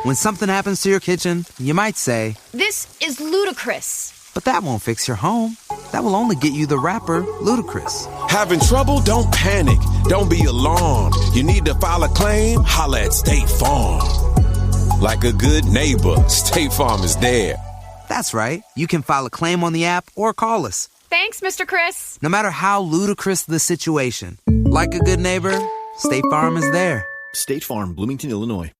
When something happens to your kitchen, you might say, "This is ludicrous." But that won't fix your home. That will only get you the rapper, Ludacris. Having trouble? Don't panic. Don't be alarmed. You need to file a claim? Holla at State Farm. Like a good neighbor, State Farm is there. That's right. You can file a claim on the app or call us. Thanks, Mr. Chris. No matter how ludicrous the situation, like a good neighbor, State Farm is there. State Farm, Bloomington, Illinois.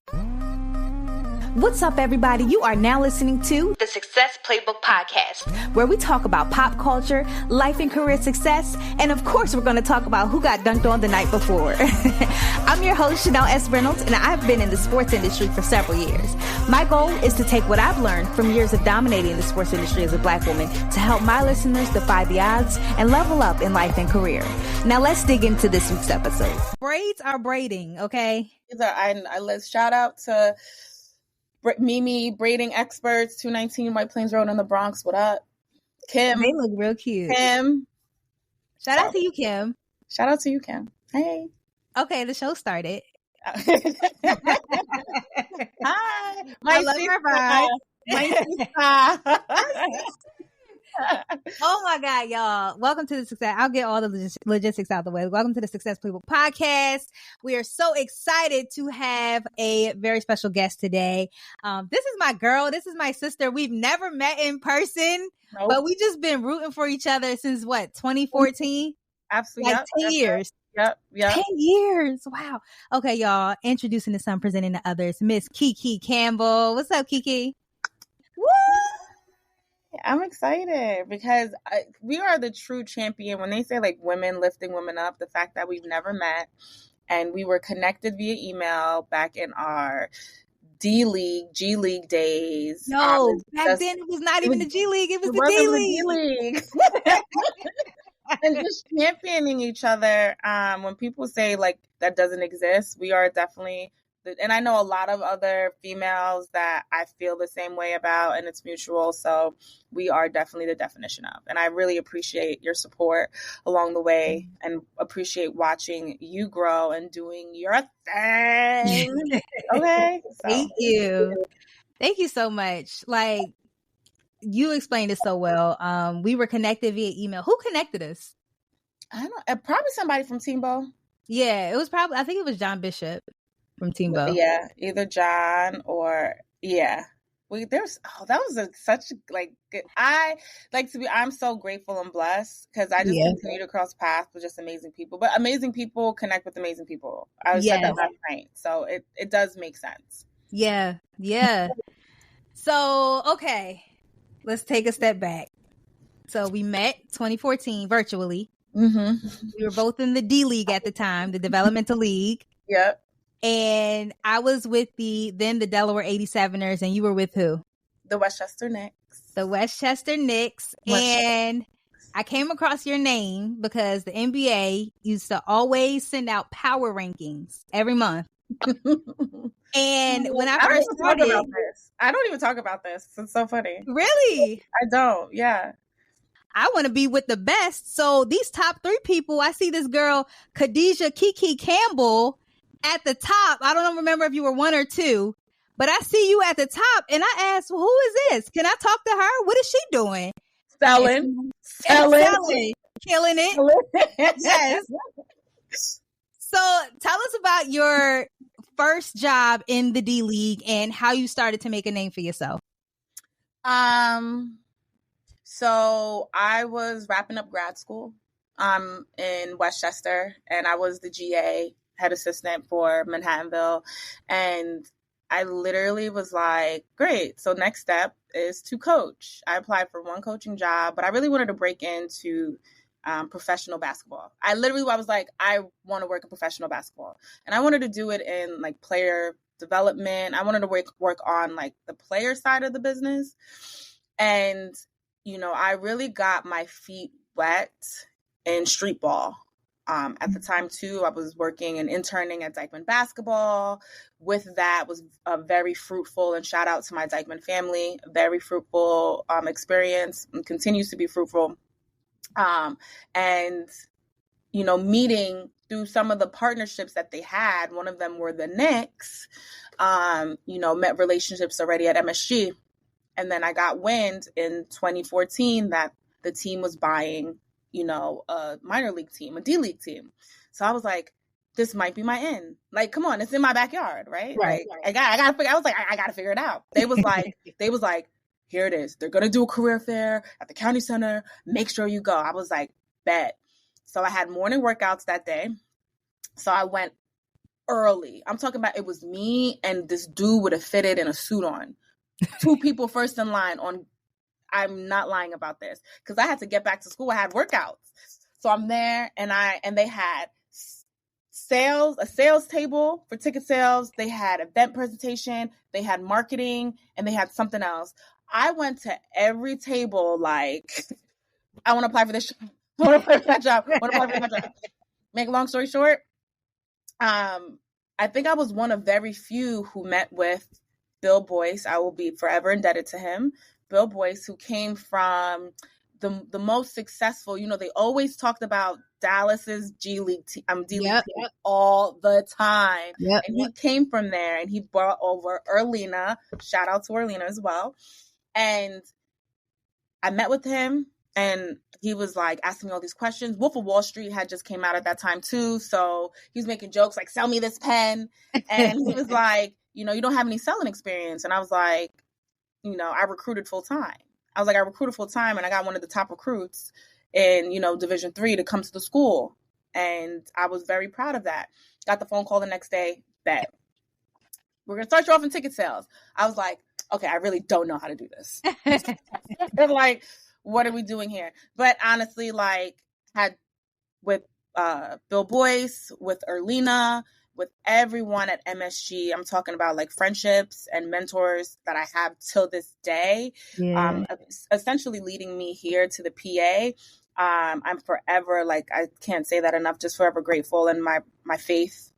What's up, everybody? You are now listening to the Success Playbook Podcast, where we talk about pop culture, life and career success, and of course, we're going to talk about who got dunked on the night before. I'm your host, Chanel S. Reynolds, and I've been in the sports industry for several years. My goal is to take what I've learned from years of dominating the sports industry as a Black woman to help my listeners defy the odds and level up in life and career. Now, let's dig into this week's episode. Braids are braiding, okay? Let's shout out to Mimi, braiding experts, 219 White Plains Road in the Bronx. What up? Kim. They look real cute. Kim. Shout out to you, Kim. Shout out to you, Kim. Hey. Okay, the show started. Hi. I love your vibe. Oh my God, y'all. Welcome to the Success. I'll get all the logistics out of the way. Welcome to the Success Playbook Podcast. We are so excited to have a very special guest today. This is my girl. This is my sister. We've never met in person, but we just been rooting for each other since what, 2014? Absolutely. Like 10 years. Yep. 10 years. Wow. Okay, y'all. Introducing to some, presenting to others. Miss Ki Campbell. What's up, Kiki? Woo! I'm excited because we are the true champion. When they say like women lifting women up, the fact that we've never met and we were connected via email back in our D-League, G-League days. No, back then it was not even the G-League. It was the D-League. And just championing each other. When people say like that doesn't exist, we are definitely. And I know a lot of other females that I feel the same way about, and it's mutual. So we are definitely the definition of. And I really appreciate your support along the way and appreciate watching you grow and doing your thing. Okay. So. Thank you. Thank you so much. Like, you explained it so well. We were connected via email. Who connected us? I don't know. Probably somebody from Teambo. Yeah, it was probably, I think it was John Bishop. From Teambo. Yeah, either John or that was such like good. I'm so grateful and blessed because I just continue to cross paths with just amazing people. But amazing people connect with amazing people. I said that last night, so it does make sense. Yeah. So okay, let's take a step back. So we met 2014 virtually. Mm-hmm. We were both in the D League at the time, the developmental league. Yep. And I was with the Delaware 87ers, and you were with who? The Westchester Knicks. And I came across your name because the NBA used to always send out power rankings every month. And when I first started, I don't even talk about this. It's so funny. Really? I don't. Yeah. I want to be with the best. So these top 3 people, I see this girl, Ki Campbell, at the top. I don't remember if you were 1 or 2, but I see you at the top, and I asked, well, who is this? Can I talk to her? What is she doing? Selling. Killing it. Yes. So tell us about your first job in the D League and how you started to make a name for yourself. So I was wrapping up grad school in Westchester, and I was the GA head assistant for Manhattanville. And I literally was like, great. So next step is to coach. I applied for one coaching job, but I really wanted to break into professional basketball. I was like, I want to work in professional basketball. And I wanted to do it in like player development. I wanted to work on like the player side of the business. And, I really got my feet wet in street ball. At the time, too, I was working and interning at Dykeman Basketball. With that was a very fruitful, and shout out to my Dykeman family, very fruitful experience, and continues to be fruitful. And meeting through some of the partnerships that they had. One of them were the Knicks, met relationships already at MSG. And then I got wind in 2014 that the team was buying, a minor league team, a D-League team. So I was like, this might be my in. Like, come on, it's in my backyard, right? Right. Like, I gotta figure it out. They was like, here it is. They're gonna do a career fair at the county center. Make sure you go. I was like, bet. So I had morning workouts that day. So I went early. I'm talking about, it was me and this dude with a fitted and a suit on. 2 people first in line on. I'm not lying about this, because I had to get back to school. I had workouts. So I'm there, and they had a sales table for ticket sales. They had event presentation. They had marketing, and they had something else. I went to every table like, I want to apply for this. I want to apply for that job. I want to apply for that job. Make a long story short, I think I was one of very few who met with Bill Boyce. I will be forever indebted to him. Bill Boyce, who came from the most successful, they always talked about Dallas's D-League team all the time. Yep. And he came from there, and he brought over Erlina. Shout out to Erlina as well. And I met with him, and he was like asking me all these questions. Wolf of Wall Street had just came out at that time too. So he was making jokes like, sell me this pen. And he was like, you don't have any selling experience. And I was like, I recruited full time. I recruited full time, and I got one of the top recruits in, Division III to come to the school. And I was very proud of that. Got the phone call the next day. Bet. We're going to start you off in ticket sales. I was like, okay, I really don't know how to do this. They're like, what are we doing here? But honestly, had with Bill Boyce, with Erlina, with everyone at MSG, I'm talking about friendships and mentors that I have till this day, essentially leading me here to the PA. I'm forever, I can't say that enough, just forever grateful. And my faith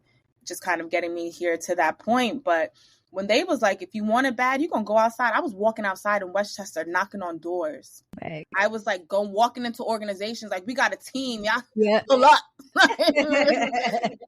just kind of getting me here to that point. But when they was like, if you want it bad, you're going to go outside. I was walking outside in Westchester, knocking on doors. Right. I was walking into organizations, we got a team. Y'all pull up.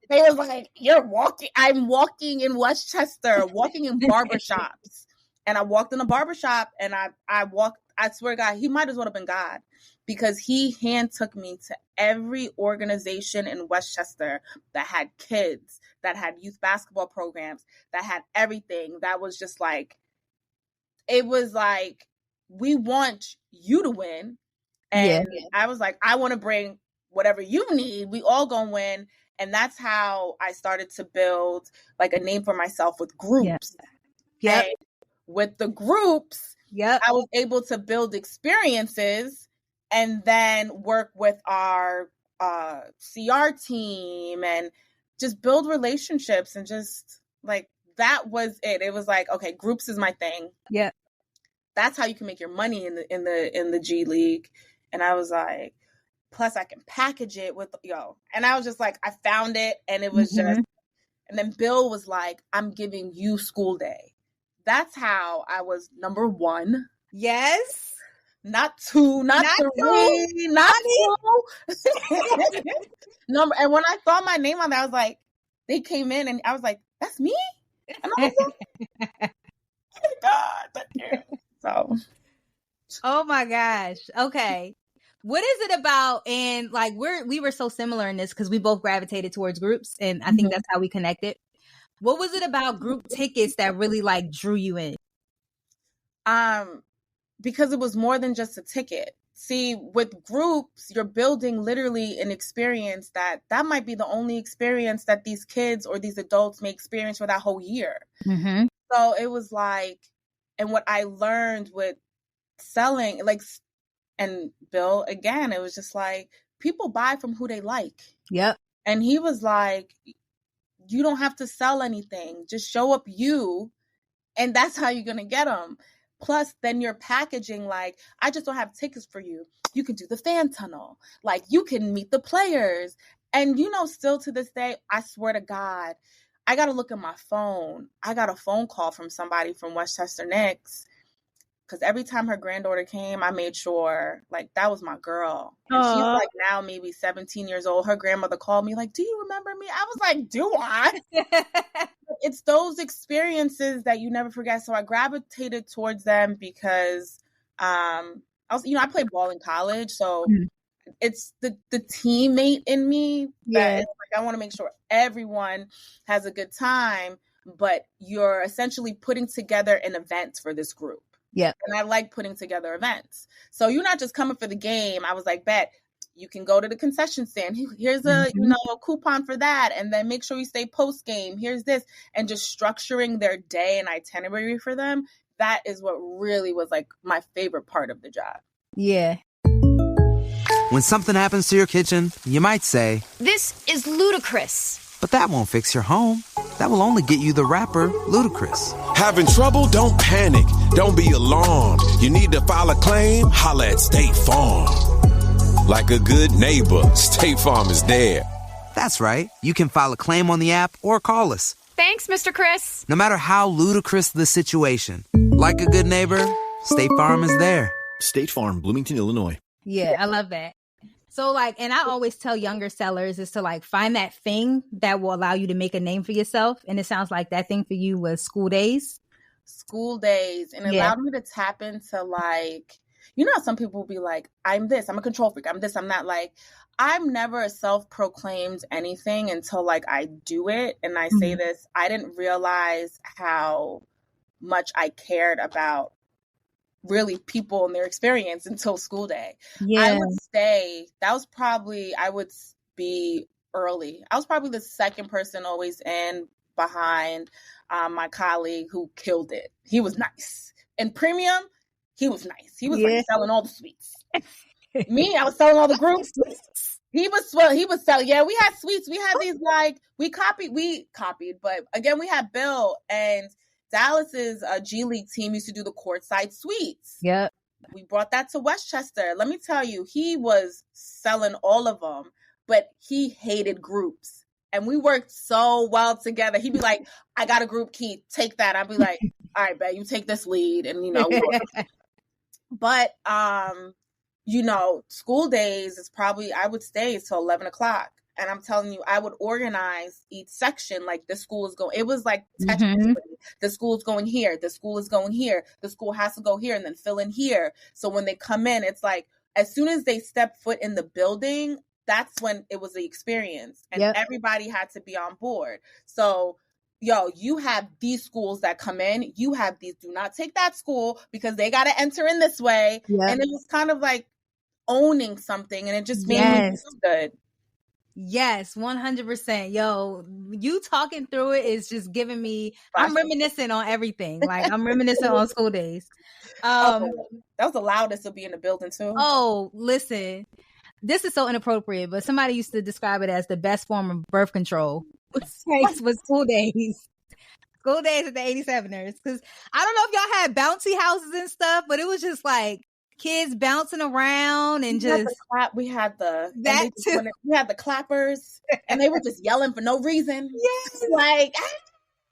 They was like, you're walking. I'm walking in Westchester, walking in barbershops. And I walked in a barbershop, and I walked, I swear to God, he might as well have been God, because he hand took me to every organization in Westchester that had kids, that had youth basketball programs, that had everything. That was just it was we want you to win. And I was like, I want to bring whatever you need. We all gonna win. And that's how I started to build a name for myself with groups. Yeah. With the groups, I was able to build experiences and then work with our CR team and just build relationships, and just that was it. It was okay, groups is my thing. Yeah. That's how you can make your money in the G League. And I was like, plus I can package it with and I was just I found it, and it was just, and then Bill was like, I'm giving you school day. That's how I was number 1. Yes. Not 2, not 3, not 2. Number. And when I saw my name on there, I was like, they came in, and I was like, that's me? And I was like, oh my God, thank you. So. Oh my gosh. Okay. What is it about? And we were so similar in this because we both gravitated towards groups, and I think that's how we connected. What was it about group tickets that really drew you in? Because it was more than just a ticket. See, with groups, you're building literally an experience that might be the only experience that these kids or these adults may experience for that whole year. Mm-hmm. So it was and what I learned with selling, and Bill, again, it was just people buy from who they like. Yep. And he was like, you don't have to sell anything. Just show up you, and that's how you're going to get them. Plus, then you're packaging I just don't have tickets for you. You can do the fan tunnel. You can meet the players. And, still to this day, I swear to God, I got to look at my phone. I got a phone call from somebody from Westchester Knicks. because every time her granddaughter came, I made sure, like, that was my girl. And Aww. she's like now maybe 17 years old. Her grandmother called me like, do you remember me? I was like, do I? It's those experiences that you never forget. So I gravitated towards them because I played ball in college. So it's the teammate in me that is like, I want to make sure everyone has a good time, but you're essentially putting together an event for this group. Yeah. And I like putting together events. So you're not just coming for the game. I was like, bet you can go to the concession stand. Here's a coupon for that. And then make sure you stay post game. Here's this. And just structuring their day and itinerary for them. That is what really was like my favorite part of the job. Yeah. When something happens to your kitchen, you might say, This is ludicrous. but that won't fix your home. That will only get you the rapper, Ludacris. Having trouble? Don't panic. Don't be alarmed. You need to file a claim? Holla at State Farm. Like a good neighbor, State Farm is there. That's right. You can file a claim on the app or call us. Thanks, Mr. Chris. No matter how ludicrous the situation, like a good neighbor, State Farm is there. State Farm, Bloomington, Illinois. Yeah, I love that. So like, and I always tell younger sellers is to like find that thing that will allow you to make a name for yourself. And it sounds like that thing for you was school days. School days. And it allowed me to tap into like, you know, some people will be like, I'm this, I'm a control freak. I'm this, I'm that. Like, I'm never a self-proclaimed anything until like I do it. And I say this, I didn't realize how much I cared about really people and their experience until school day. Yeah. I would stay, that was probably, I would be early. I was probably the second person always in behind my colleague who killed it. He was nice. In premium, he was nice. He was like selling all the sweets. Me, I was selling all the groups. He was selling. Yeah, we had sweets. We had these like, we copied, but again, we had Bill and Dallas's G League team used to do the courtside suites. Yep. We brought that to Westchester. Let me tell you, he was selling all of them, but he hated groups. And we worked so well together. He'd be like, I got a group, Keith, take that. I'd be like, all right, bet you take this lead. And, you know, but, you know, school days is probably, I would stay till 11 o'clock. And I'm telling you, I would organize each section like the school is going. It was like the school is going here. The school is going here. The school has to go here and then fill in here. So when they come in, it's like as soon as they step foot in the building, that's when it was the experience. And everybody had to be on board. So, you have these schools that come in. You have these, do not take that school because they got to enter in this way. Yep. And it was kind of like owning something. And it just made me feel good. Yes, 100%. Yo, you talking through it is just giving me, I'm reminiscing on everything. Like I'm reminiscing on school days. That was the loudest to be in the building too. Oh, listen, this is so inappropriate, but somebody used to describe it as the best form of birth control. Was school days. School days at the 87ers. Because I don't know if y'all had bouncy houses and stuff, but it was just like, kids bouncing around and just we had the clappers and they were just yelling for no reason. Yes. Like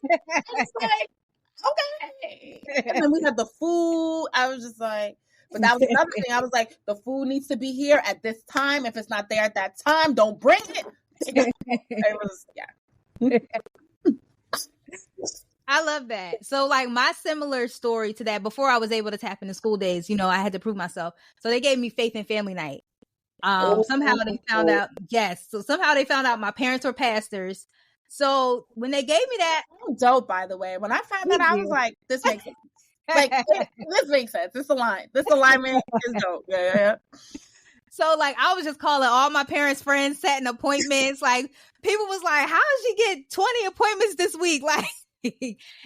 okay. And then we had the food. I was just like, but that was another thing. I was like, the food needs to be here at this time. If it's not there at that time, don't bring it. It was I love that. So like my similar story to that, before I was able to tap into school days, you know, I had to prove myself. So they gave me faith and family night. Somehow they found out. Yes. So somehow they found out my parents were pastors. So when they gave me that. Dope, by the way. When I found that, I was like, this makes sense. Like, this makes sense. This alignment is dope. Yeah. So like I was just calling all my parents' friends, setting appointments. Like people was like, how did she get 20 appointments this week? Like,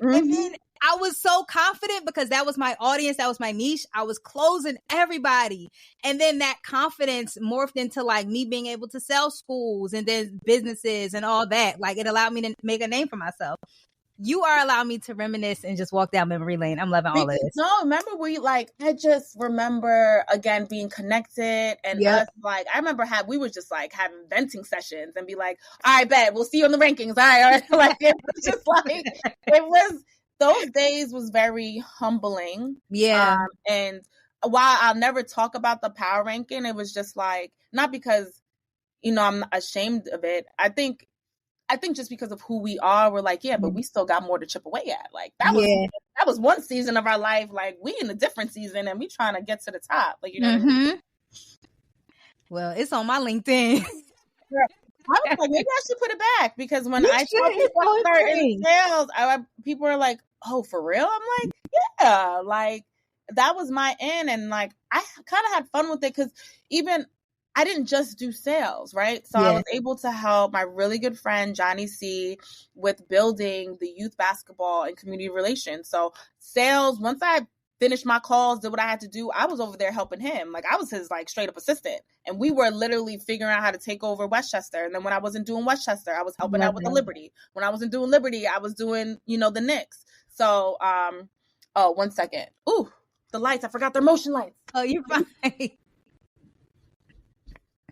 and then I was so confident because that was my audience. That was my niche. I was closing everybody. And then that confidence morphed into like me being able to sell schools and then businesses and all that. Like it allowed me to make a name for myself. You are allowing me to reminisce and just walk down memory lane. I'm loving all of this. No, remember I just remember again being connected and us like, I remember we were just like having venting sessions and be like, all right, bet we'll see you on the rankings. All right. Like it was just like, those days was very humbling. Yeah. And while I'll never talk about the power ranking, it was just like, not because, I'm ashamed of it. I think just because of who we are, we're like, yeah, but we still got more to chip away at. Like that was one season of our life. Like we in a different season and we trying to get to the top. Like, what I mean? Well, it's on my LinkedIn. I was like, maybe I should put it back, because when I saw people start in sales, people are like, oh, for real? I'm like, yeah, like that was my end. And like, I kind of had fun with it, because even I didn't just do sales, right? So I was able to help my really good friend, Johnny C, with building the youth basketball and community relations. So sales, once I finished my calls, did what I had to do, I was over there helping him. Like I was his like straight up assistant. And we were literally figuring out how to take over Westchester. And then when I wasn't doing Westchester, I was helping out with the Liberty. When I wasn't doing Liberty, I was doing, the Knicks. So, 1 second. Ooh, the lights. I forgot their motion lights. Oh, you're fine.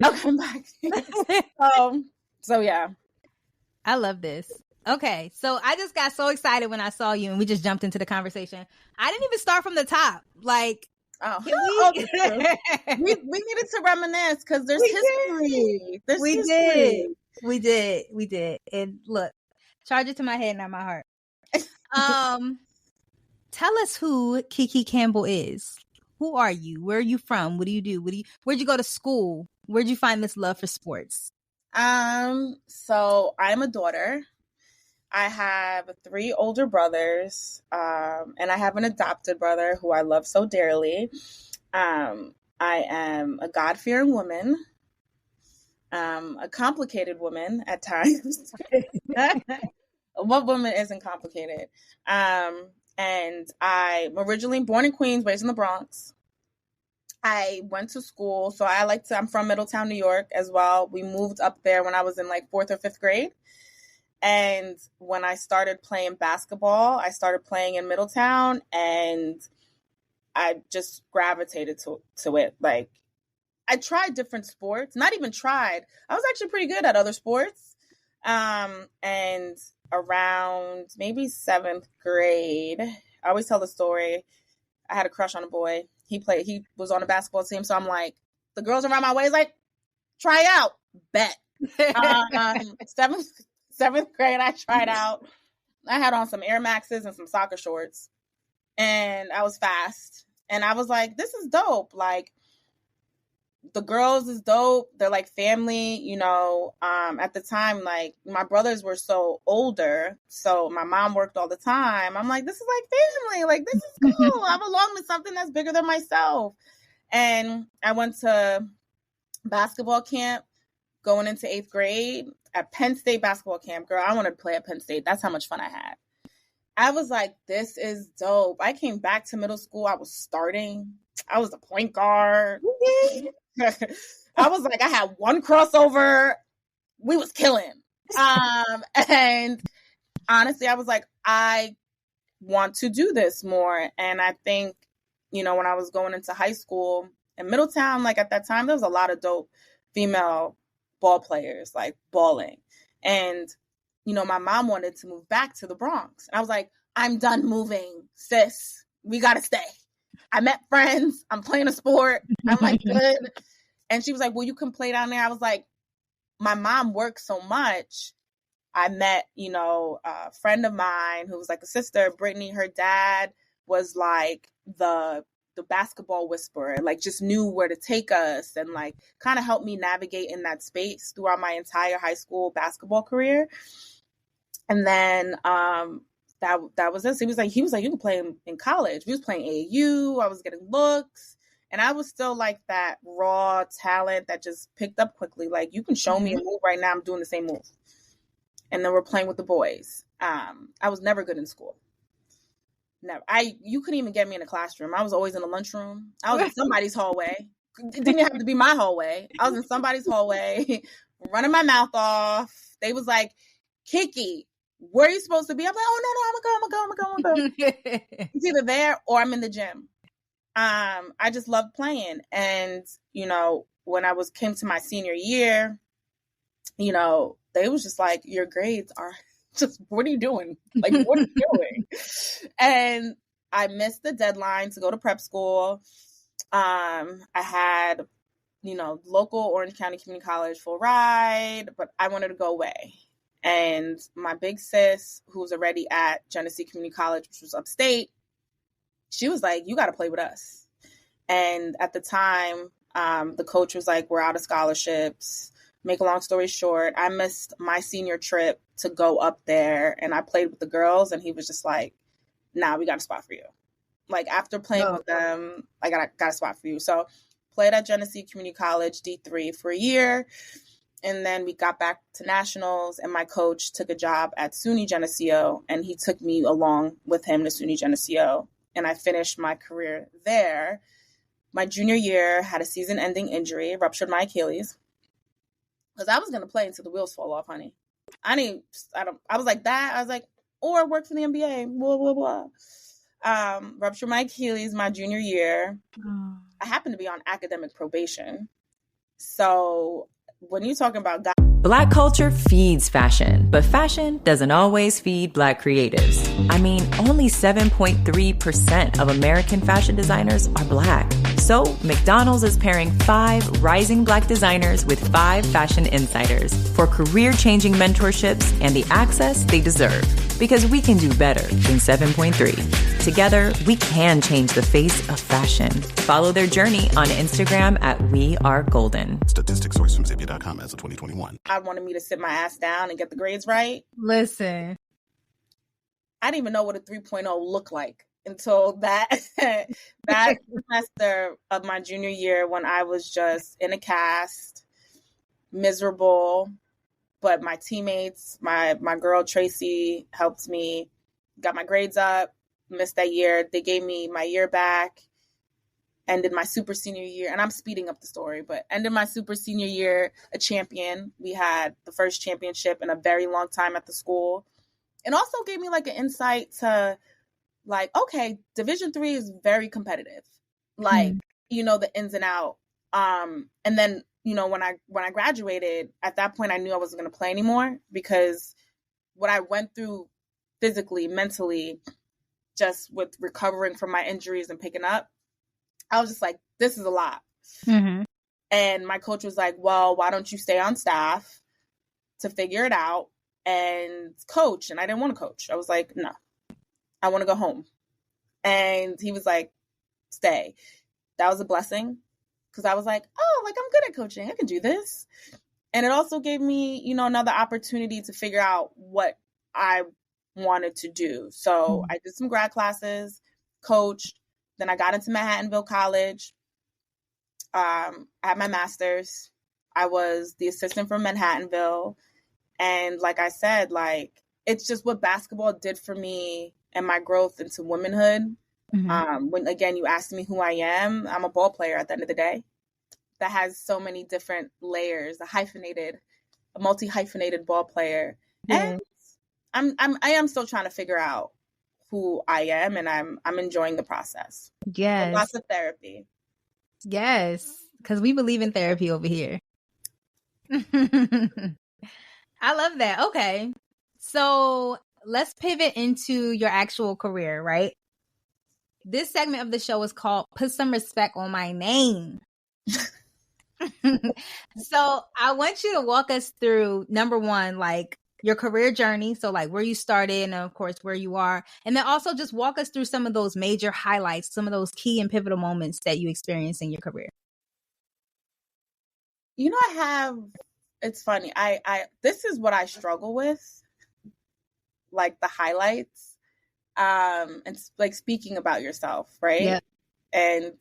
Okay, I'm back. So yeah. I love this. Okay, so I just got so excited when I saw you and we just jumped into the conversation. I didn't even start from the top. Like, we needed to reminisce, because there's history. We did. And look, charge it to my head, not my heart. Tell us who Ki Campbell is. Who are you? Where are you from? What do you do? Where'd you go to school? Where'd you find this love for sports? So I'm a daughter. I have 3 older brothers, and I have an adopted brother who I love so dearly. I am a God-fearing woman, a complicated woman at times. What woman isn't complicated? And I'm originally born in Queens, raised in the Bronx. I went to school, so I'm from Middletown, New York as well. We moved up there when I was in like 4th or 5th grade. And when I started playing basketball, I started playing in Middletown, and I just gravitated to it. Like, I tried different sports, not even tried. I was actually pretty good at other sports. And around maybe 7th grade, I always tell the story. I had a crush on a boy. He was on a basketball team. So I'm like, the girls around my way is like, try out, bet. 7th grade, I tried out. I had on some Air Maxes and some soccer shorts, and I was fast. And I was like, this is dope. Like, the girls is dope. They're like family, at the time, like my brothers were so older. So my mom worked all the time. I'm like, this is like family. Like, this is cool. I belong to something that's bigger than myself. And I went to basketball camp going into 8th grade at Penn State basketball camp. Girl, I wanted to play at Penn State. That's how much fun I had. I was like, this is dope. I came back to middle school. I was starting. I was the point guard. I was like, I had one crossover. We was killing. And honestly, I was like, I want to do this more. And I think, when I was going into high school in Middletown, like at that time, there was a lot of dope female ball players, like balling. And, my mom wanted to move back to the Bronx. And I was like, I'm done moving, sis. We got to stay. I met friends. I'm playing a sport. I'm like, good. And she was like, well, you can play down there. I was like, my mom works so much. I met, a friend of mine who was like a sister, Brittany. Her dad was like the basketball whisperer, like just knew where to take us and like kind of helped me navigate in that space throughout my entire high school basketball career. And then that was this. He was like, you can play in college. We was playing AAU. I was getting looks. And I was still like that raw talent that just picked up quickly. Like, you can show me a move right now. I'm doing the same move. And then we're playing with the boys. I was never good in school. Never. You couldn't even get me in a classroom. I was always in the lunchroom. I was in somebody's hallway. It didn't have to be my hallway. I was in somebody's hallway, running my mouth off. They was like, Kiki, where are you supposed to be? I'm like, oh, no, I'm gonna go. It's either there or I'm in the gym. I just loved playing. And, when I came to my senior year, they was just like, your grades are just, what are you doing? Like, what are you doing? And I missed the deadline to go to prep school. I had, local Orange County Community College full ride, but I wanted to go away. And my big sis, who was already at Genesee Community College, which was upstate, she was like, you got to play with us. And at the time, the coach was like, we're out of scholarships. Make a long story short, I missed my senior trip to go up there, and I played with the girls, and he was just like, nah, we got a spot for you. Like, after playing with them, I got a spot for you. So played at Genesee Community College D3 for a year. And then we got back to nationals, and my coach took a job at SUNY Geneseo, and he took me along with him to SUNY Geneseo. And I finished my career there. My junior year, had a season-ending injury, ruptured my Achilles. Because I was going to play until the wheels fall off, honey. I was like that. I was like, or work for the NBA, blah, blah, blah. Ruptured my Achilles my junior year. I happened to be on academic probation. So when you're talking about Black culture feeds fashion, but fashion doesn't always feed Black creatives. I mean, only 7.3% of American fashion designers are Black. So McDonald's is pairing 5 rising Black designers with 5 fashion insiders for career-changing mentorships and the access they deserve. Because we can do better than 7.3. Together, we can change the face of fashion. Follow their journey on Instagram at WeAreGolden. Statistics sourced from Zippia.com as of 2021. I wanted me to sit my ass down and get the grades right. Listen. I didn't even know what a 3.0 looked like until that semester of my junior year, when I was just in a cast, miserable. But my teammates, my girl Tracy helped me, got my grades up, missed that year. They gave me my year back, ended my super senior year. And I'm speeding up the story, but ended my super senior year a champion. We had the first championship in a very long time at the school. And also gave me like an insight to like, okay, Division III is very competitive. Like, the ins and out. And then, when I graduated, at that point, I knew I wasn't going to play anymore, because what I went through physically, mentally, just with recovering from my injuries and picking up, I was just like, this is a lot. Mm-hmm. And my coach was like, well, why don't you stay on staff to figure it out and coach? And I didn't want to coach. I was like, no, I want to go home. And he was like, stay. That was a blessing. Because I was like, oh, like, I'm good at coaching. I can do this. And it also gave me, another opportunity to figure out what I wanted to do. So I did some grad classes, coached. Then I got into Manhattanville College. I had my master's. I was the assistant from Manhattanville. And like I said, like, it's just what basketball did for me and my growth into womanhood. Mm-hmm. When, again, you asked me who I am, I'm a ball player at the end of the day that has so many different layers, a multi-hyphenated ball player. Yeah. And I am still trying to figure out who I am, and I'm enjoying the process. Yes. With lots of therapy. Yes. Because we believe in therapy over here. I love that. Okay. So let's pivot into your actual career, right? This segment of the show is called Put Some Respect on My Name. So I want you to walk us through, number one, like your career journey. So like where you started and of course where you are. And then also just walk us through some of those major highlights, some of those key and pivotal moments that you experienced in your career. It's funny. This is what I struggle with, like the highlights. And like speaking about yourself, right? Yeah. And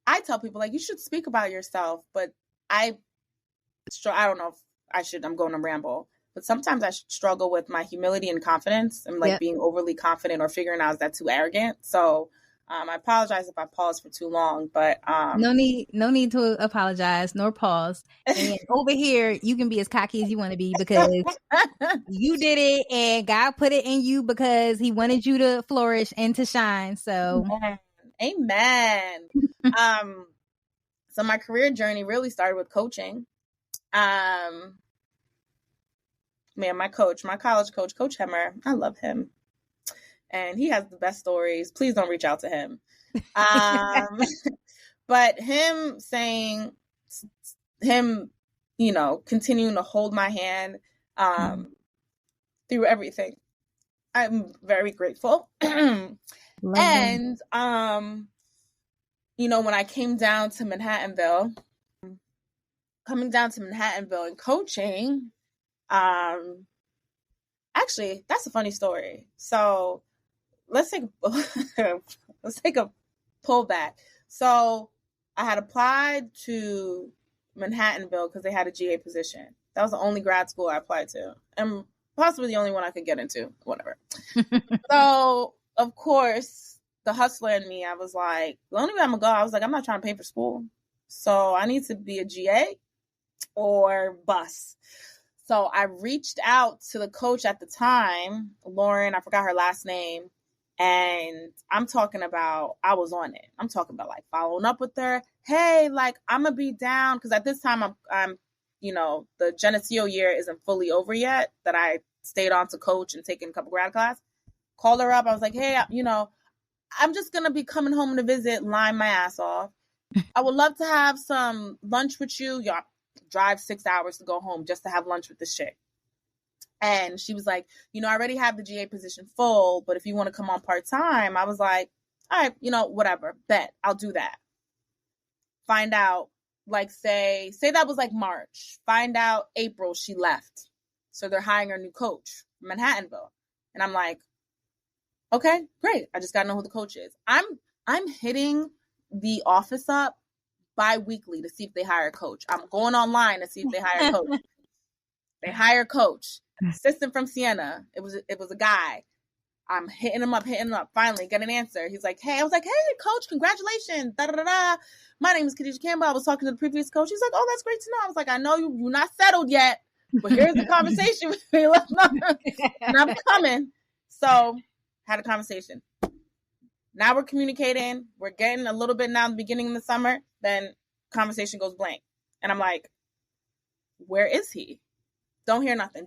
I tell people like, you should speak about yourself, but I don't know if I should, I'm going to ramble, but sometimes I struggle with my humility and confidence and like being overly confident or figuring out, is that too arrogant? So I apologize if I pause for too long, but no need to apologize nor pause. And over here, you can be as cocky as you want to be, because you did it and God put it in you because he wanted you to flourish and to shine. So amen. So my career journey really started with coaching. man, my coach, my college coach, Coach Hemmer, I love him. And he has the best stories. Please don't reach out to him. But him saying, you know, continuing to hold my hand through everything. I'm very grateful. And, you know, when I came down to Manhattanville and coaching, actually, that's a funny story. So let's take a pullback. So I had applied to Manhattanville because they had a GA position. That was the only grad school I applied to, and possibly the only one I could get into, whatever. So, of course, the hustler in me, I was like, the only way I'm going to go, I was like, I'm not trying to pay for school. So I need to be a GA or bus. So I reached out to the coach at the time, Lauren, I forgot her last name. And I'm talking about, I was on it. I'm talking about like following up with her. Hey, like I'm going to be down. Because at this time, I'm, you know, the Geneseo year isn't fully over yet that I stayed on to coach and taking a couple grad class. Called her up. I was like, hey, you know, I'm just going to be coming home to visit, lying my ass off. I would love to have some lunch with you. Y'all drive 6 hours to go home just to have lunch with this chick. And she was like, you know, I already have the GA position full, but if you want to come on part-time, I was like, all right, you know, whatever, bet, I'll do that. Find out, like, say that was like March. Find out April she left. So they're hiring a new coach from Manhattanville. And I'm like, okay, great. I just got to know who the coach is. I'm hitting the office up bi-weekly to see if they hire a coach. I'm going online to see if they hire a coach. They hire a coach. Assistant from Siena. It was a guy. I'm hitting him up. Finally, get an answer. He's like, hey. I was like, hey, coach, congratulations. Da, da, da, da. My name is Ki Campbell. I was talking to the previous coach. He's like, oh, that's great to know. I was like, I know you're not settled yet, but here's the conversation. And I'm coming. So, had a conversation. Now we're communicating. We're getting a little bit now in the beginning of the summer. Then conversation goes blank. And I'm like, where is he? Don't hear nothing.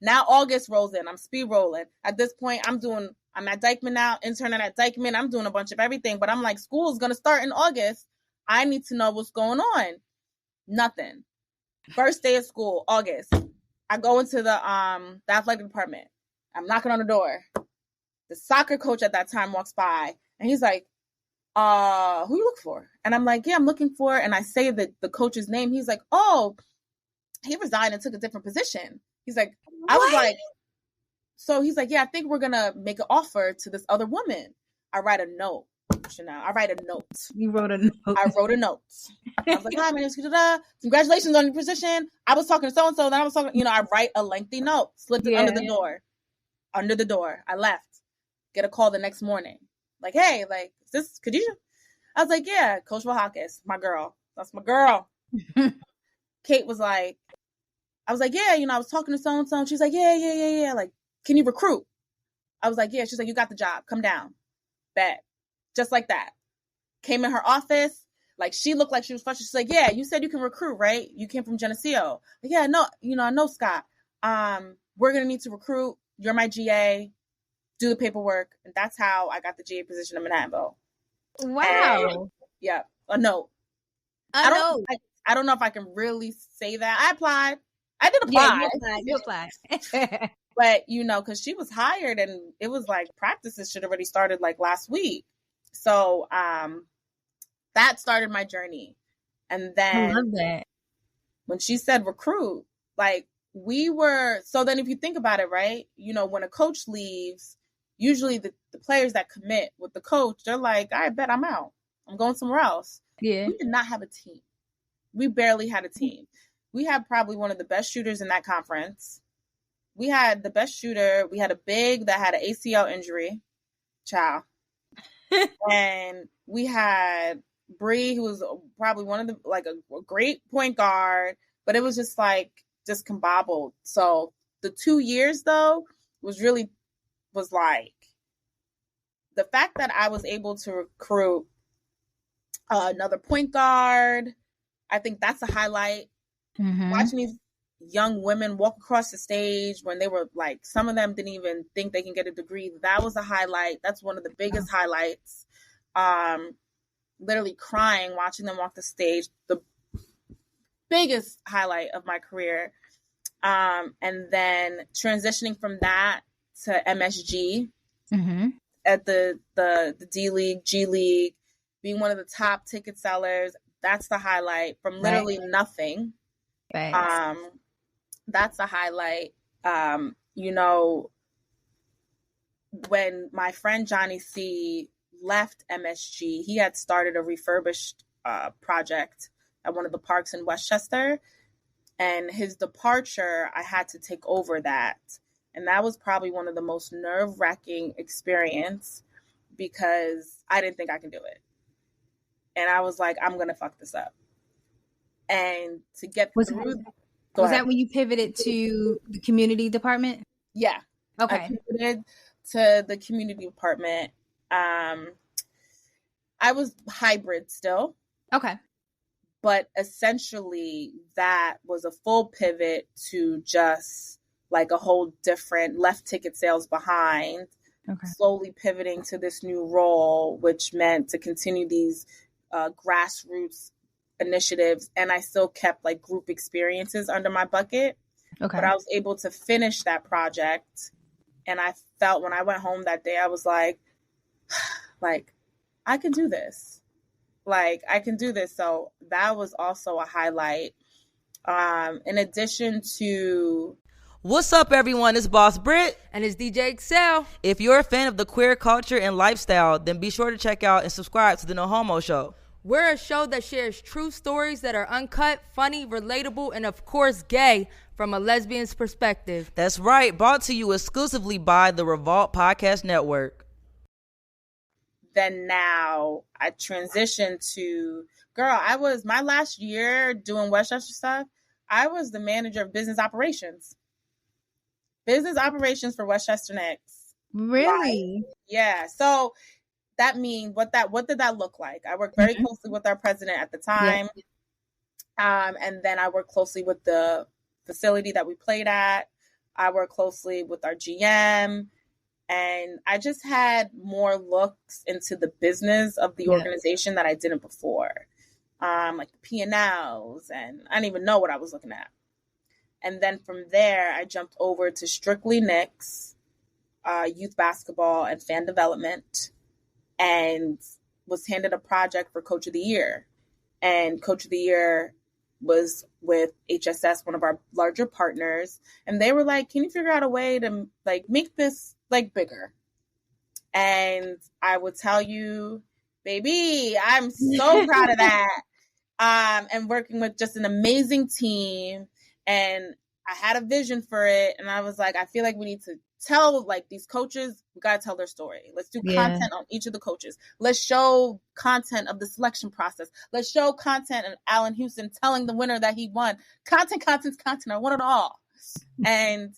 Now August rolls in. I'm speed rolling. At this point, I'm at Dykeman now, interning at Dykeman. I'm doing a bunch of everything, but I'm like, school is going to start in August. I need to know what's going on. Nothing. First day of school, August. I go into the athletic department. I'm knocking on the door. The soccer coach at that time walks by and he's like, who you look for? And I'm like, yeah, I'm looking for, and I say the coach's name. He's like, oh, he resigned and took a different position. He's like, what? I was like, so he's like, yeah, I think we're going to make an offer to this other woman. I write a note. Chanel, I write a note. You wrote a note. I wrote a note. I was like, hi, my name's Kida. Congratulations on your position. I was talking to so-and-so. Then I was talking, you know, I write a lengthy note, slipped it under the door. Under the door. I left. Get a call the next morning. Like, hey, like, is this Khadijah? I was like, yeah, Coach Wahakis, my girl. That's my girl. Kate was like, I was like, yeah, you know, I was talking to so-and-so. She's like, yeah. Like, can you recruit? I was like, yeah. She's like, you got the job. Come down. Bet. Just like that. Came in her office. Like, she looked like she was frustrated. She's like, yeah, you said you can recruit, right? You came from Geneseo. Like, yeah, no, you know, I know, Scott. We're going to need to recruit. You're my GA. Do the paperwork. And that's how I got the GA position in Manhattanville. Wow. And, yeah. A note. I don't know if I can really say that. I applied. I did apply. Yeah, you applied. But, you know, because she was hired and it was like practices should already started like last week. So that started my journey. And then I love that. When she said recruit, like so then if you think about it, right, you know, when a coach leaves, usually the players that commit with the coach, they're like, I bet I'm out. I'm going somewhere else. Yeah. We did not have a team. We barely had a team. We had probably one of the best shooters in that conference. We had the best shooter. We had a big that had an ACL injury. Ciao. And we had Bree, who was probably one of the, like a great point guard, but it was just combobbled. So the 2 years though was like the fact that I was able to recruit another point guard. I think that's a highlight. Mm-hmm. young women walk across the stage when they were like, some of them didn't even think they can get a degree. That was a highlight. That's one of the biggest highlights. Literally crying, watching them walk the stage. The biggest highlight of my career. And then transitioning from that to MSG at the D League, G League, being one of the top ticket sellers. That's the highlight from literally nothing. Right. That's a highlight. You know, when my friend Johnny C left MSG, he had started a refurbished project at one of the parks in Westchester. And his departure, I had to take over that. And that was probably one of the most nerve-wracking experience because I didn't think I could do it. And I was like, I'm going to fuck this up. And to get through... Was that when you pivoted to the community department? Yeah. Okay. I pivoted to the community department. I was hybrid still. Okay. But essentially that was a full pivot to just like a whole different left ticket sales behind, slowly pivoting to this new role, which meant to continue these grassroots initiatives. And I still kept like group experiences under my bucket. Okay. But I was able to finish that project. And I felt when I went home that day, I was like, I can do this. Like, I can do this. So that was also a highlight. In addition to... What's up, everyone? It's Boss Britt. And it's DJ Excel. If you're a fan of the queer culture and lifestyle, then be sure to check out and subscribe to the No Homo Show. We're a show that shares true stories that are uncut, funny, relatable, and of course gay from a lesbian's perspective. That's right. Brought to you exclusively by the Revolt Podcast Network. Then now I transitioned to, my last year doing Westchester stuff, I was the manager of business operations. Business operations for Westchester Knicks. Really? Yeah. So that means, what did that look like? I worked very closely with our president at the time. Yeah. And then I worked closely with the facility that we played at. I worked closely with our GM. And I just had more looks into the business of the organization that I didn't before. Like the P&Ls, and I didn't even know what I was looking at. And then from there, I jumped over to strictly Knicks, youth basketball and fan development, and was handed a project for Coach of the Year. And Coach of the Year was with HSS, one of our larger partners. And they were like, can you figure out a way to like make this like bigger? And I would tell you, baby, I'm so proud of that. And working with just an amazing team. And I had a vision for it. And I was like, I feel like we need to tell like these coaches, we got to tell their story. Let's do content on each of the coaches. Let's show content of the selection process. Let's show content of Allen Houston telling the winner that he won. Content. I want it all. And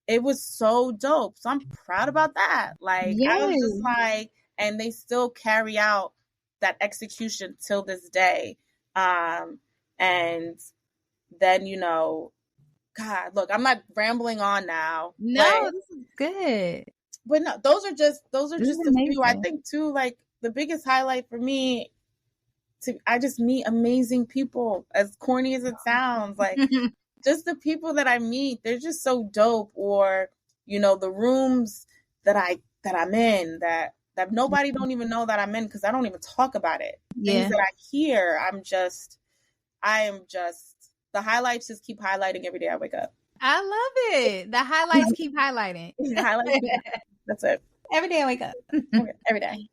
it was so dope. So I'm proud about that. Like, I was just like, and they still carry out that execution till this day. And then, you know, God, look, I'm not rambling on now. No, this is good. But no, those are just a few. I think too, like the biggest highlight for me, I just meet amazing people, as corny as it sounds, like just the people that I meet, they're just so dope. Or, you know, the rooms that I'm in that nobody don't even know that I'm in because I don't even talk about it. Things that I hear, I am just, the highlights just keep highlighting every day I wake up. I love it. The highlights keep highlighting. That's it. Every day I wake up. Every day.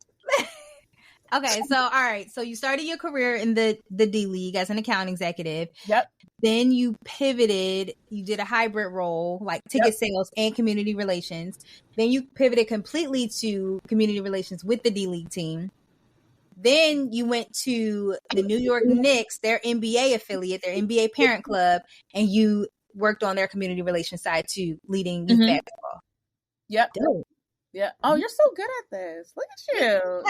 Okay, so all right. So you started your career in the D League as an account executive. Yep. Then you pivoted. You did a hybrid role, like ticket sales and community relations. Then you pivoted completely to community relations with the D League team. Then you went to the New York Knicks, their NBA affiliate, their NBA parent club, and you worked on their community relations side too, leading youth basketball. Yep. Dope. Yeah. Oh, you're so good at this. Look at you.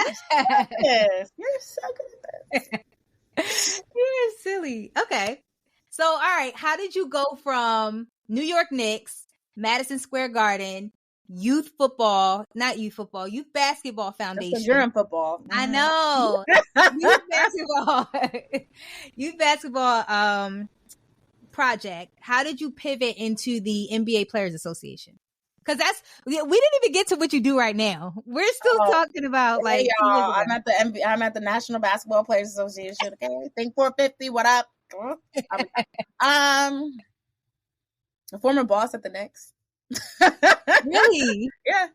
You're so good at this. You're silly. Okay. So, all right, how did you go from New York Knicks, Madison Square Garden, youth basketball foundation? You're in football. Mm-hmm. I know. youth basketball project. How did you pivot into the NBA Players Association? Because we didn't even get to what you do right now. We're still talking about like. Hey, y'all, I'm at the National Basketball Players Association. Okay, Think 450. What up? A former boss at the Knicks. Really? Yeah.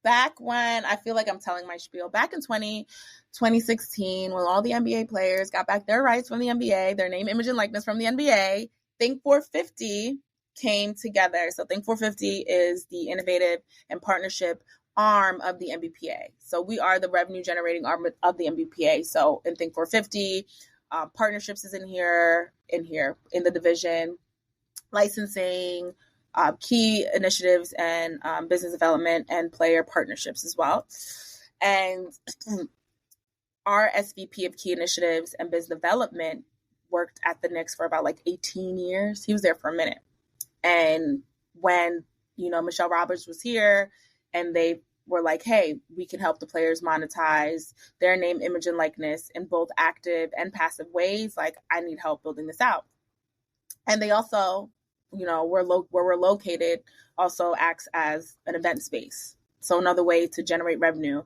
Back when, I feel like I'm telling my spiel, back in 2016, when all the NBA players got back their rights from the NBA, their name, image, and likeness from the NBA, Think 450 came together. So Think 450 is the innovative and partnership arm of the NBPA. So we are the revenue generating arm of the NBPA. So in Think 450, partnerships is in the division, licensing, key initiatives, and business development and player partnerships as well. And our SVP of key initiatives and business development worked at the Knicks for about like 18 years. He was there for a minute. And when, Michelle Roberts was here and they were like, hey, we can help the players monetize their name, image, and likeness in both active and passive ways. Like, I need help building this out. And they also, where we're located also acts as an event space. So another way to generate revenue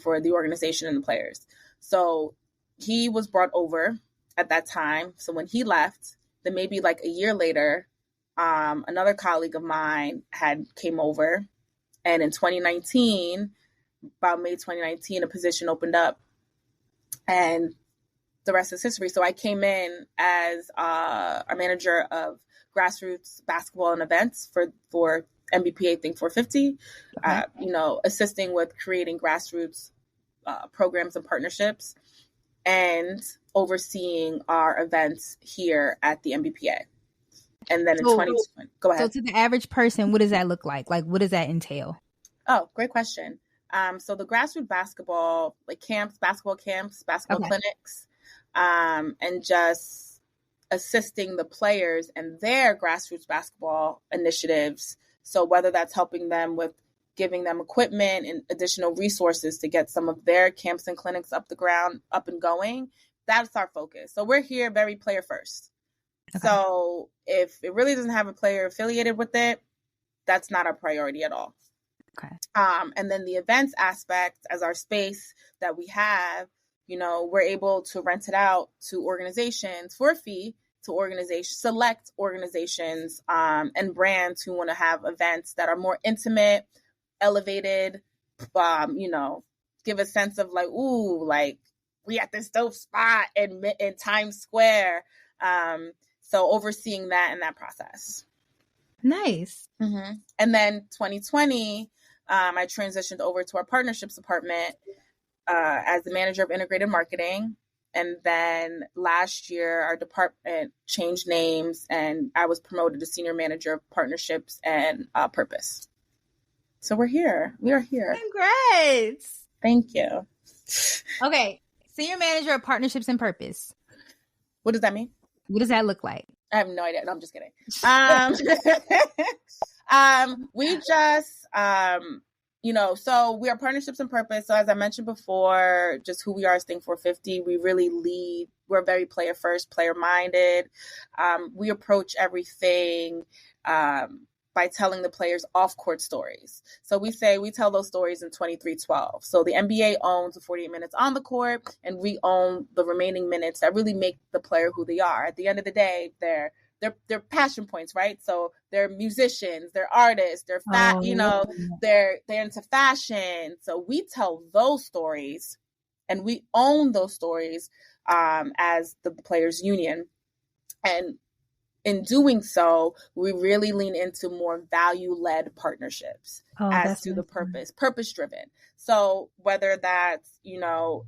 for the organization and the players. So he was brought over at that time. So when he left, then maybe like a year later, another colleague of mine came over. And in 2019, about May 2019, a position opened up and the rest is history. So I came in as our manager of grassroots basketball and events for NBPA Think 450, assisting with creating grassroots programs and partnerships and overseeing our events here at the NBPA. And then in 2020, go ahead. So to the average person, what does that look like? Like, what does that entail? Oh, great question. So the grassroots basketball, like basketball clinics, and just assisting the players and their grassroots basketball initiatives. So whether that's helping them with giving them equipment and additional resources to get some of their camps and clinics up and going, that's our focus. So we're here very player first. Okay. So if it really doesn't have a player affiliated with it, that's not our priority at all. Okay. And then the events aspect, as our space that we have, we're able to rent it out to organizations for a fee, to select organizations and brands who want to have events that are more intimate, elevated, give a sense of like, ooh, like we at this dope spot in Times Square. So overseeing that and that process. Nice. Mm-hmm. And then 2020, I transitioned over to our partnerships department as the manager of integrated marketing. And then last year, our department changed names and I was promoted to senior manager of partnerships and purpose. So we're here. We are here. Congrats. Thank you. Okay. Senior manager of partnerships and purpose. What does that mean? What does that look like? I have no idea. No, I'm just kidding. We just, so we are partnerships and purpose. So as I mentioned before, just who we are as Think 450, we really lead. We're very player first, player minded. We approach everything by telling the players off-court stories. So we tell those stories in 23-12. So the NBA owns the 48 minutes on the court, and we own the remaining minutes that really make the player who they are. At the end of the day, they're passion points, right? So they're musicians, they're artists, they're they're into fashion. So we tell those stories, and we own those stories as the players' union. And in doing so, we really lean into more value-led partnerships as to the purpose-driven. So whether that's,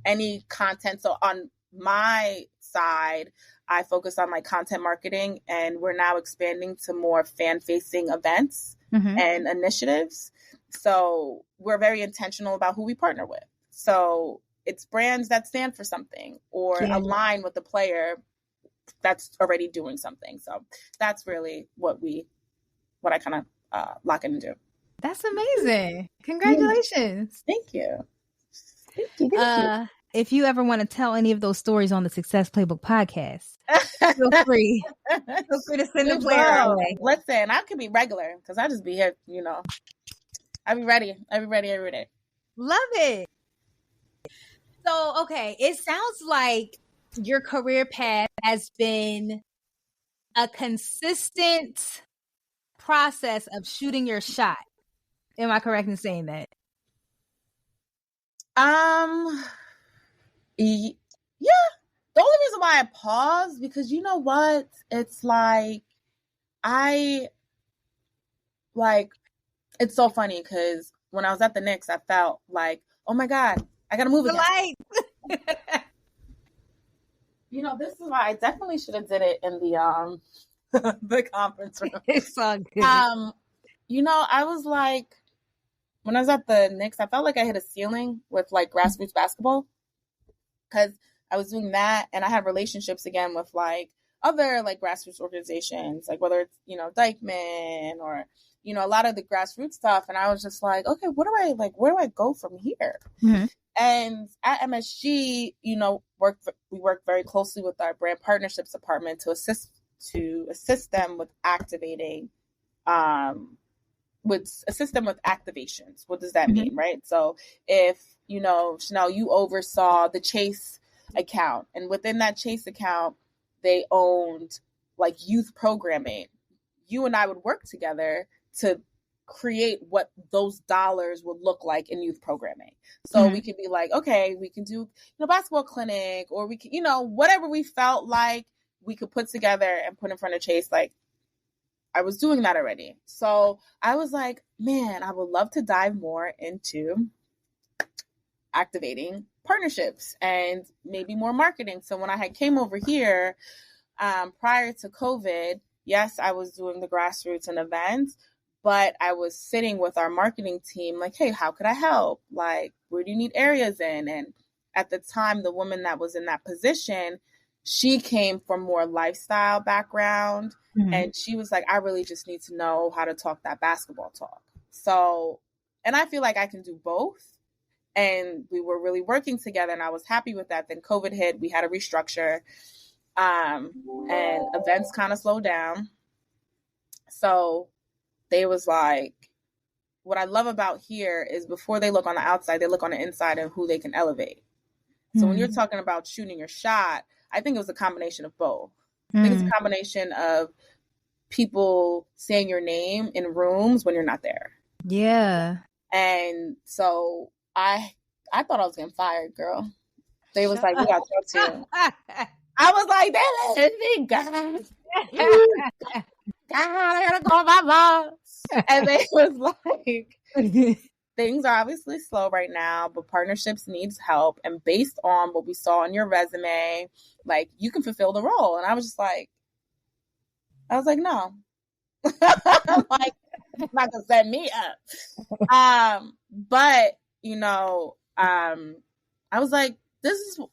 any content. So on my side, I focus on like content marketing, and we're now expanding to more fan-facing events and initiatives. So we're very intentional about who we partner with. So it's brands that stand for something or align with the player that's already doing something. So that's really what I kind of lock in and do. That's amazing. Congratulations. Thank you. Thank you. If you ever want to tell any of those stories on the Success Playbook podcast, feel free. Feel free to send them our way. Listen, I could be regular because I just be here, I'll be ready. I'll be ready every day. Love it. So, okay, it sounds like your career path has been a consistent process of shooting your shot. Am I correct in saying that? Yeah. The only reason why I paused, because you know what? It's like, it's so funny because when I was at the Knicks, I felt like, oh my God, I got to move again. This is why I definitely should have did it in the the conference room. It's all good. I was like, when I was at the Knicks, I felt like I hit a ceiling with like grassroots basketball because I was doing that, and I had relationships again with like other like grassroots organizations, like whether it's Dykeman or a lot of the grassroots stuff, and I was just like, okay, where do I go from here? Mm-hmm. And at MSG, we work very closely with our brand partnerships department to assist them with activating, assist them with activations. What does that mean, right? So if, Chanel, you oversaw the Chase account, and within that Chase account, they owned like youth programming. You and I would work together to create what those dollars would look like in youth programming. So we could be like, okay, we can do, basketball clinic, or we can, whatever we felt like we could put together and put in front of Chase. Like, I was doing that already. So I was like, man, I would love to dive more into activating partnerships and maybe more marketing. So when I came over here, prior to COVID, yes, I was doing the grassroots and events, but I was sitting with our marketing team like, hey, how could I help? Like, where do you need areas in? And at the time, the woman that was in that position, she came from more lifestyle background. And she was like, I really just need to know how to talk that basketball talk. So, and I feel like I can do both. And we were really working together, and I was happy with that. Then COVID hit, we had a restructure, and events kind of slowed down. So they was like, what I love about here is before they look on the outside, they look on the inside and who they can elevate. So when you're talking about shooting your shot, I think it was a combination of both. I think it's a combination of people saying your name in rooms when you're not there. Yeah. And so I thought I was getting fired, girl. They was like, we got to talk to you. I was like, they let me go. God, I gotta call my boss. And they was like, things are obviously slow right now, but partnerships needs help. And based on what we saw on your resume, like, you can fulfill the role. And I was like, no. I'm like, not gonna set me up. But I was like, this is what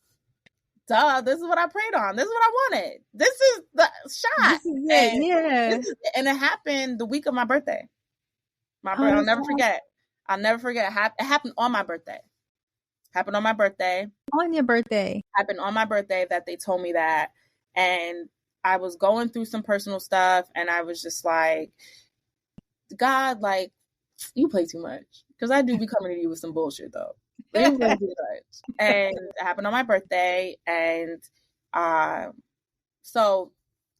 I prayed on. This is what I wanted. This is the shot. This is it. And it happened the week of my birthday. I'll never forget. It happened on my birthday. On your birthday. Happened on my birthday that they told me that. And I was going through some personal stuff, and I was just like, God, like, you play too much. Because I do be coming to you with some bullshit, though. But it was too much. And it happened on my birthday. And so,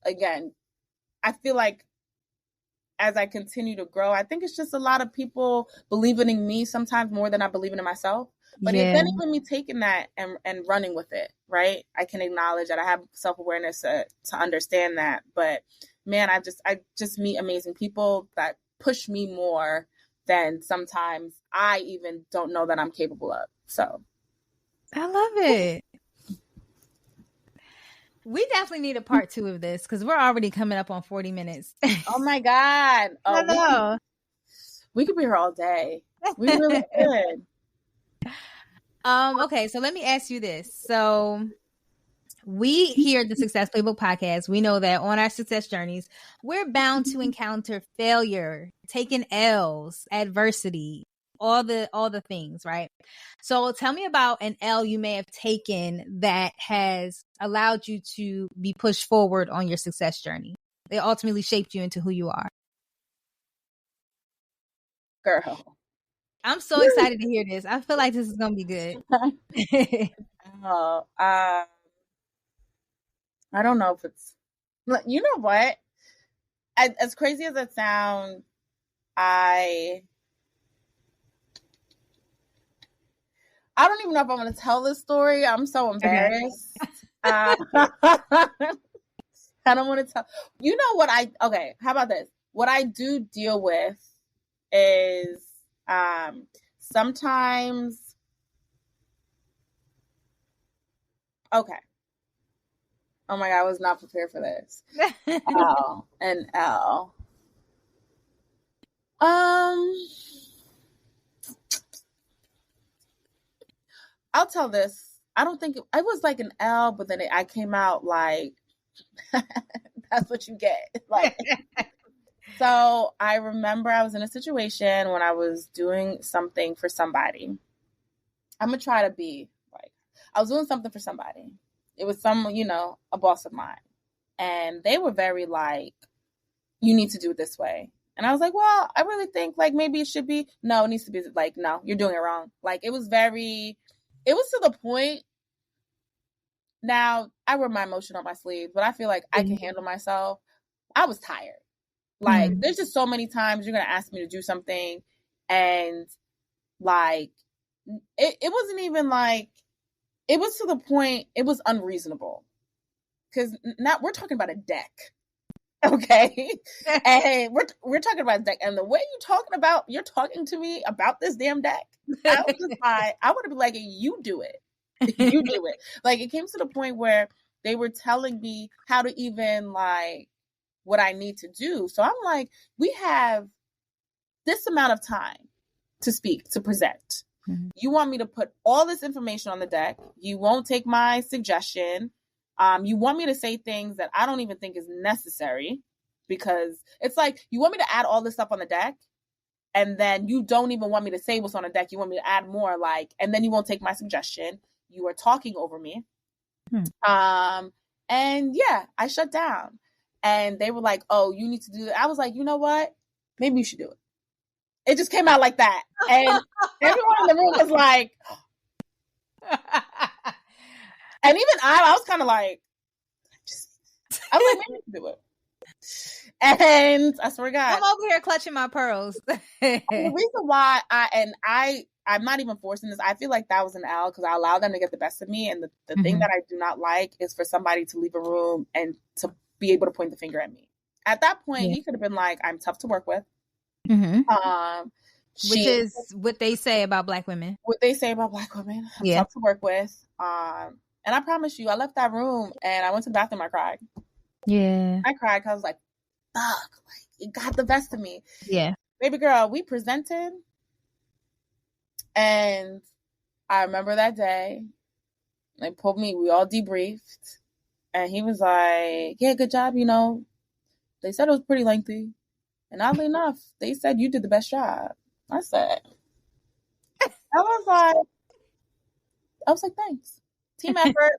again, I feel like as I continue to grow, I think it's just a lot of people believing in me sometimes more than I believe in myself. But it's even me taking that and running with it, right? I can acknowledge that I have self-awareness to understand that. But man, I just meet amazing people that push me more than sometimes I even don't know that I'm capable of. So I love it. We definitely need a part 2 of this because we're already coming up on 40 minutes. Oh my God. I know. We could be here all day. We really could. Okay, so let me ask you this. So We here at the Success Playbook Podcast, we know that on our success journeys, we're bound to encounter failure, taking L's, adversity, all the things, right? So tell me about an L you may have taken that has allowed you to be pushed forward on your success journey. It ultimately shaped you into who you are. Girl. I'm so excited to hear this. I feel like this is going to be good. I don't know if it's, you know what? As crazy as it sounds, I don't even know if I'm going to tell this story. I'm so embarrassed. I don't want to tell. You know what okay, how about this? What I do deal with is sometimes, okay. Oh my God, I was not prepared for this. L and L. I'll tell this. I don't think it was like an L, but then I came out like, that's what you get. Like, so I remember I was in a situation when I was doing something for somebody. I'm going to try to be like, I was doing something for somebody. It was a boss of mine. And they were very like, you need to do it this way. And I was like, well, I really think like maybe it should be, no, it needs to be like, no, you're doing it wrong. Like it was to the point. Now I wear my emotion on my sleeve, but I feel like I can handle myself. I was tired. Like there's just so many times you're going to ask me to do something. And like, it wasn't even like, it was to the point, it was unreasonable. Because now we're talking about a deck. Okay? And we're talking about a deck. And the way you're talking to me about this damn deck, I was just like, I want to be like, you do it. You do it. Like, it came to the point where they were telling me how to even, like, what I need to do. So I'm like, we have this amount of time to speak, to present. Mm-hmm. You want me to put all this information on the deck. You won't take my suggestion. You want me to say things that I don't even think is necessary, because it's like, you want me to add all this stuff on the deck, and then you don't even want me to say what's on the deck. You want me to add more, like, and then you won't take my suggestion. You are talking over me. And yeah, I shut down. And they were like, oh, you need to do that. I was like, you know what? Maybe you should do it. It just came out like that. And everyone in the room was like, and even I was kind of like, I was like, maybe you should do it. And I swear to God, I'm over here clutching my pearls. The reason why I'm not even forcing this, I feel like that was an L, because I allowed them to get the best of me. And the thing that I do not like is for somebody to leave a room and to be able to point the finger at me. At that point, he could have been like, I'm tough to work with. Which is what they say about Black women. What they say about Black women. I'm tough to work with. And I promise you, I left that room and I went to the bathroom. I cried. Yeah. I cried because I was like, fuck, like, it got the best of me. Yeah. Baby girl, we presented. And I remember that day, they pulled me, we all debriefed. And he was like, yeah, good job. They said it was pretty lengthy. And oddly enough, they said you did the best job. I said, I was like, thanks. Team effort.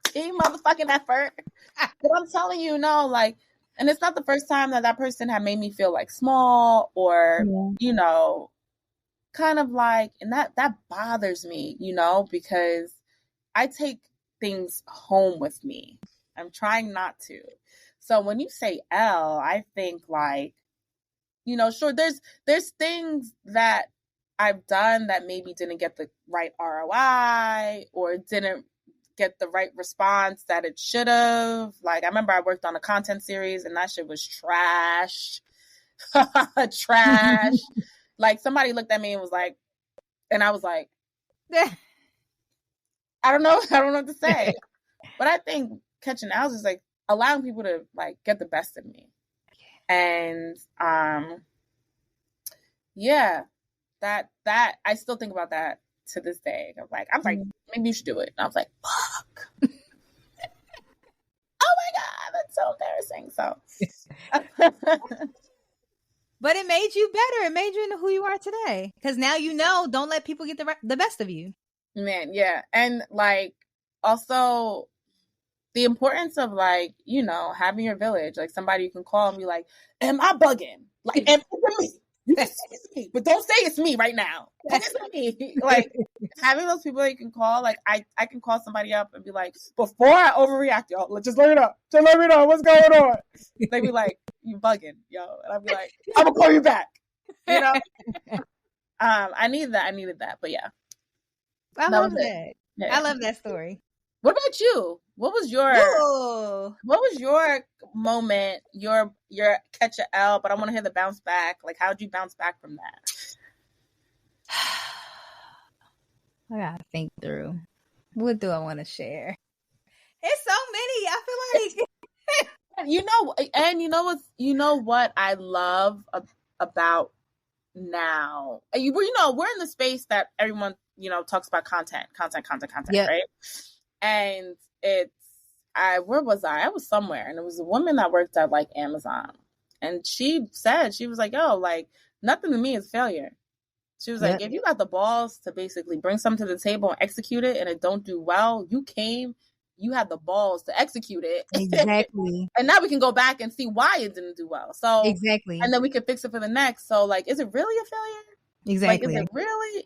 Team motherfucking effort. But I'm telling you, no, like, and it's not the first time that person had made me feel like small or, kind of like, and that bothers me, because I take things home with me. I'm trying not to. So when you say L, I think like, sure, there's things that I've done that maybe didn't get the right ROI or didn't get the right response that it should have. Like, I remember I worked on a content series and that shit was trash. Trash. Like, somebody looked at me and was like, and I was like, I don't know what to say. But I think catching L's is like allowing people to like get the best of me. And that I still think about that to this day. I'm like, maybe you should do it. And I was like, fuck. so embarrassing. So, but it made you better. It made you into who you are today. Because now you know, don't let people get the best of you. Man, yeah. And like, also the importance of like, you know, having your village, like somebody you can call and be like, am I bugging? Like, am it me? You can say it's me, but don't say it's me right now. It's me. Like, having those people that you can call, like I can call somebody up and be like, before I overreact, y'all, just let me know. Just let me know what's going on. They be like, you bugging, yo. And I'll be like, I'm gonna call you back. You know? I needed that. But yeah. I love that. Yeah. I love that story. What about you? What was your moment, your catch a L, but I want to hear the bounce back. Like, how'd you bounce back from that? I gotta think through. What do I want to share? It's so many. I feel like you know what I love about now. We're in the space that everyone, talks about content, yep. Right? And where was I? I was somewhere, and it was a woman that worked at like Amazon, and she was like, yo, like nothing to me is failure. She was like, if you got the balls to basically bring something to the table and execute it, and it don't do well, you had the balls to execute it. Exactly. And now we can go back and see why it didn't do well. So exactly. And then we can fix it for the next. So like, is it really a failure? Exactly. Like, is it really,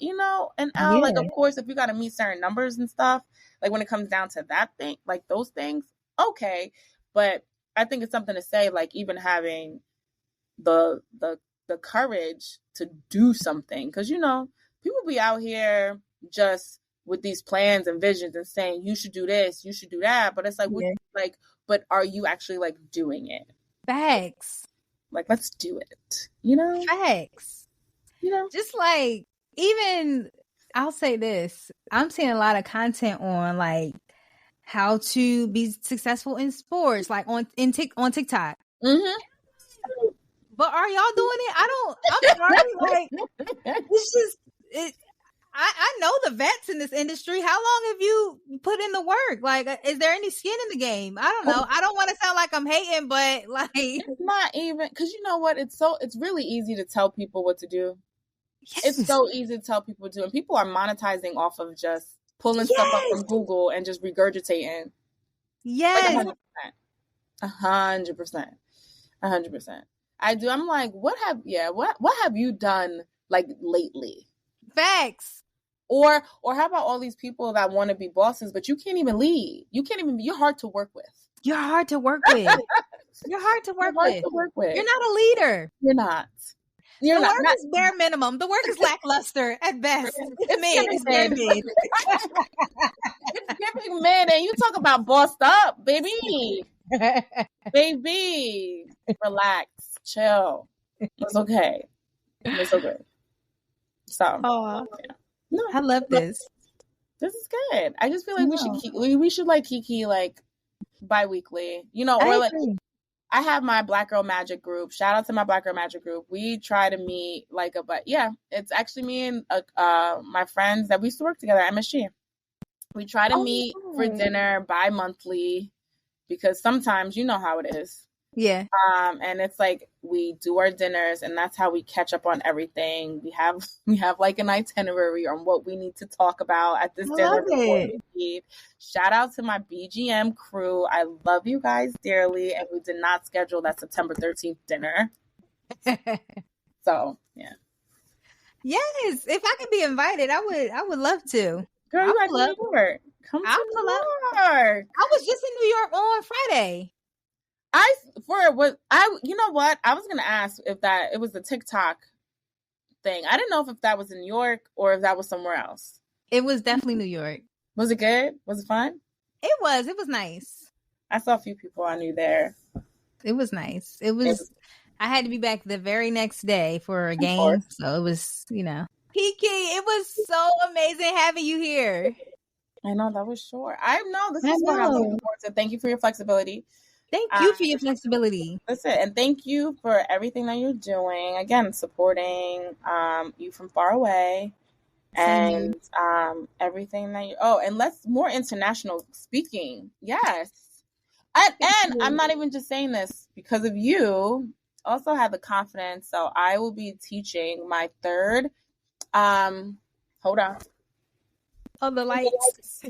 an L? Yeah. Like, of course, if you got to meet certain numbers and stuff, like when it comes down to that thing, like those things, okay. But I think it's something to say, like even having the courage to do something. Because, people be out here just with these plans and visions and saying, you should do this, you should do that. But it's like, but are you actually like doing it? Facts. Like, let's do it, Facts. Just like, even, I'll say this, I'm seeing a lot of content on like how to be successful in sports, like on TikTok. Mm-hmm. But are y'all doing it? I'm sorry, like, it's just, I know the vets in this industry. How long have you put in the work? Like, is there any skin in the game? I don't know. I don't want to sound like I'm hating, but like, it's not even, because you know what? It's really easy to tell people what to do. Yes. It's so easy to tell people to do, and people are monetizing off of just pulling stuff up from Google and just regurgitating. Yes. Like 100%. 100%. I do. I'm like, what have you done like lately? Facts. Or how about all these people that want to be bosses, but you can't even lead. You're hard to work with. You're hard to work with. You're hard to work with. You're not a leader. You're not. The work is bare minimum. The work is lackluster at best. It's bare mid. It's giving mid, and you talk about bossed up, baby. Baby, relax, chill. It's okay. It's okay. So, no, I love this. This is good. I just feel like we should like Kiki like bi-weekly, or like. I have my Black Girl Magic group. Shout out to my Black Girl Magic group. We try to meet it's actually me and my friends that we used to work together at MSG. We try to meet for dinner bi-monthly because sometimes you know how it is. Yeah. And it's like we do our dinners, and that's how we catch up on everything. We have like an itinerary on what we need to talk about at this dinner before we leave. Shout out to my BGM crew. I love you guys dearly, and we did not schedule that September 13th dinner. So yeah. Yes, if I could be invited, I would love to. Girl, you guys to New York. Come to New York. I was just in New York on Friday. You know what? I was going to ask if it was the TikTok thing. I didn't know if that was in New York or if that was somewhere else. It was definitely New York. Was it good? Was it fun? It was nice. I saw a few people I knew there. It was nice. I had to be back the very next day for a game. So it was, Kiki, it was so amazing having you here. I know, that was short. I know, this is what I'm looking forward to. Thank you for your flexibility. Thank you for your flexibility. That's it. And thank you for everything that you're doing. Again, supporting you from far away. And everything that and let's more international speaking. Yes. And I'm not even just saying this because of you. Also have the confidence. So I will be teaching my third. Hold on. All the lights.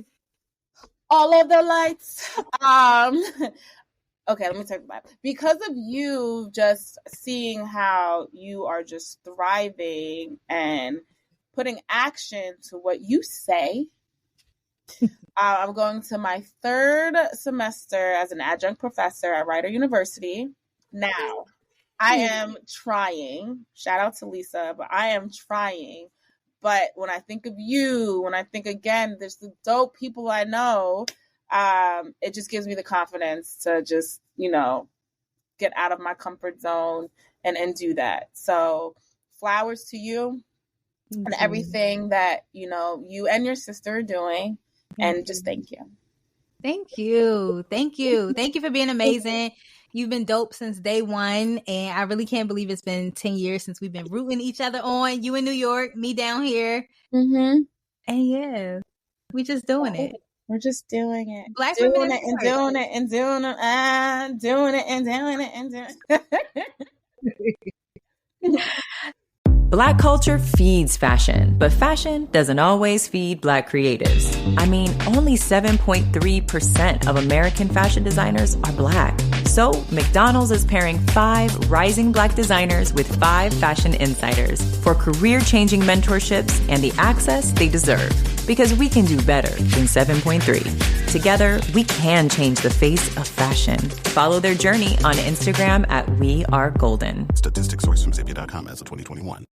All of the lights. Okay, let me take that. Because of you just seeing how you are just thriving and putting action to what you say, I'm going to my third semester as an adjunct professor at Rider University. Now, I am trying. Shout out to Lisa, but I am trying. But when I think of you, when I think again, there's the dope people I know, it just gives me the confidence to just, get out of my comfort zone and do that. So flowers to you and everything that, you and your sister are doing. And just thank you. Thank you. Thank you. Thank you for being amazing. You've been dope since day one. And I really can't believe it's been 10 years since we've been rooting each other on. You in New York, me down here. And yeah, we just doing it. We're just doing it. Black doing women it and doing it and doing it and doing it and doing it and doing it. Black culture feeds fashion, but fashion doesn't always feed Black creatives. I mean, only 7.3% of American fashion designers are Black. So McDonald's is pairing 5 rising Black designers with 5 fashion insiders for career-changing mentorships and the access they deserve. Because we can do better than 7.3. Together, we can change the face of fashion. Follow their journey on Instagram at We Are Golden. Statistics sourced from Zipia.com as of 2021.